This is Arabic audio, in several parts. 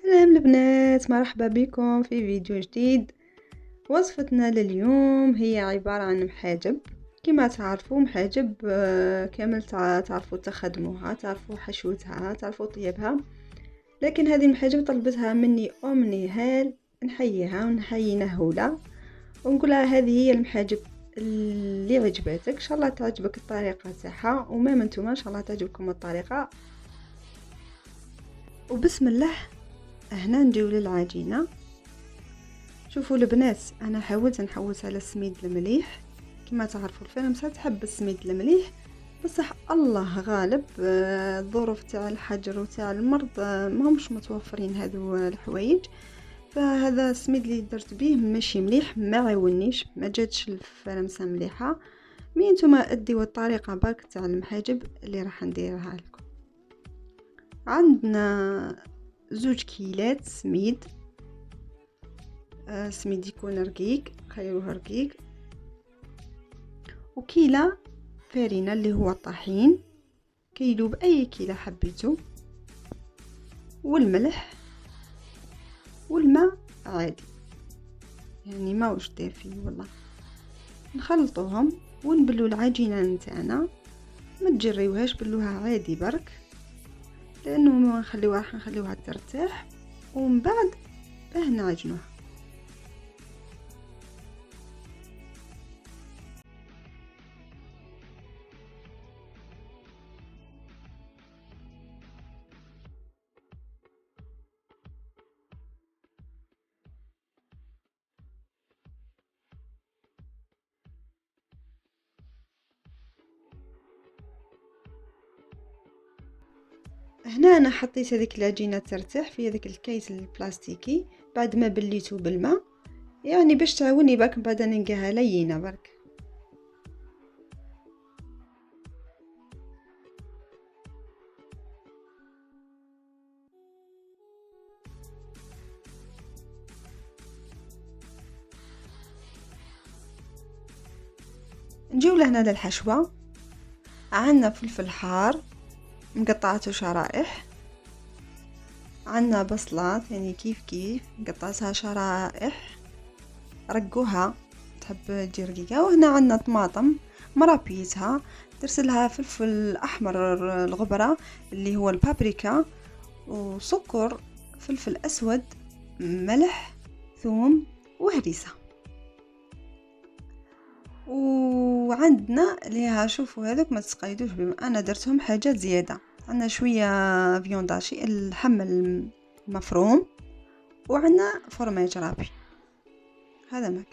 سلام البنات، مرحبا بكم في فيديو جديد. وصفتنا لليوم هي عبارة عن محاجب. كما تعرفوا محاجب كامل تعرفوا تخدموها، تعرفوا حشوتها، تعرفوا طيبها. لكن هذه المحاجب طلبتها مني أمني هال نحييها ونحيي نهولة ونقولها هذه هي المحاجب اللي عجبتك. ان شاء الله تعجبك الطريقة تاعها، وما انتم ان شاء الله تعجبكم الطريقة. وبسم الله، هنا نجيو للعجينة. شوفوا البنات، انا حاولت نحوس على السميد المليح. كما تعرفوا الفرنسا تحب السميد المليح، بصح الله غالب الظروف تاع الحجر وتاع المرض ما همش متوفرين هذو الحوايج. فهذا السميد اللي درت به ماشي مليح، ما عاونيش، ما جاتش الفرنسا مليحه. مي نتوما اديو الطريقه برك تاع المحاجب اللي راح نديرها لكم. عندنا 2 كيلات سميد. سميد يكون رقيق، خيروه رقيق. وكيلة فرينة اللي هو الطحين، كيلو بأي كيلة حبيتو. والملح والماء عادي، يعني ما وش دافي والله. نخلطوهم ونبلو العجينة نتاعنا، ما تجريوهاش، بلوها عادي برك، لانه ما نخليوها، راح نخليوها ترتاح ومن بعد باه نعجنوها. هنا انا حطيت هذيك العجينه ترتاح في هذاك الكيس البلاستيكي بعد ما بليته بالماء، يعني باش تعاوني برك بعد نلقاها لينه برك. نجيو لهنا للحشوه. عندنا فلفل حار مقطعته شرائح، عندنا بصلات يعني كيف كيف قطعتها شرائح، رقوها تحب تجي رقيقة. وهنا عندنا طماطم مرابيتها، ترسلها فلفل احمر الغبرة اللي هو البابريكا، وسكر، فلفل اسود، ملح، ثوم، وهريسة. وعندنا ليها، شوفوا هذوك ما تسقيدوش بما انا درتهم حاجات زيادة. عندنا شوية فيونداشي اللحم المفروم، وعندنا فرماج رابي. هذا ما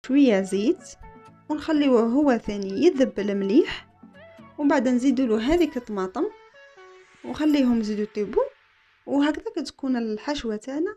شويه زيت ونخليوه هو ثاني يذبل مليح، ومن بعد نزيدوا له هذيك الطماطم وخليهم يزيدوا يطيبوا، وهكذا تكون الحشوه تاعنا.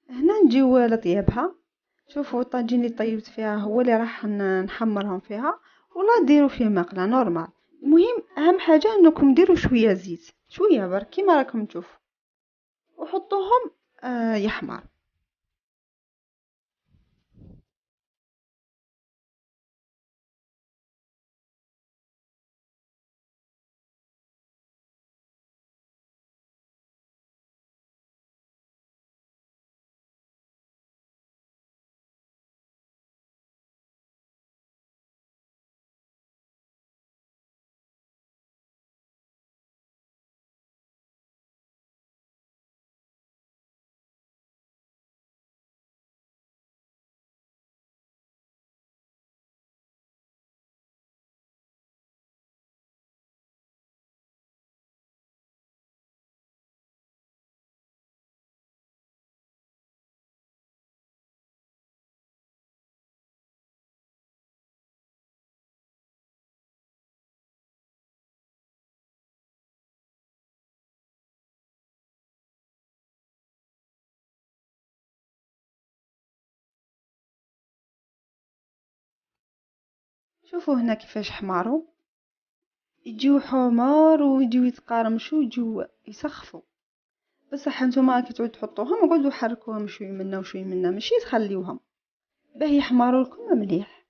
هنا نجيو لطيابها. شوفوا الطاجين اللي طيبت فيها هو اللي راح نحمرهم فيها، ولا ديروا فيه مقله نورمال. المهم اهم حاجه انكم ديروا شويه زيت، شويه برك كيما راكم تشوفوا، وحطوهم يحمر. شوفوا هنا كيفاش حماروا، يجيو حمار ويجيو يتقارمشوا ويجيو يسخفوا. بصح نتوما كي تعودوا تحطوهم قعدوا حركوهم شويه منا وشويه منا، ماشي تخليوهم باه يحمروا لكم مليح.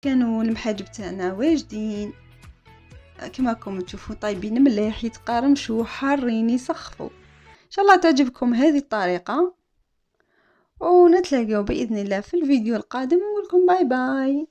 كانوا المحاجب تاعنا واجدين كما راكم تشوفوا، طايبين مليح، يتقرمشوا، حارين، يسخفوا. ان شاء الله تعجبكم هذه الطريقه، ونتلاقاو باذن الله في الفيديو القادم، ونقول لكم باي باي.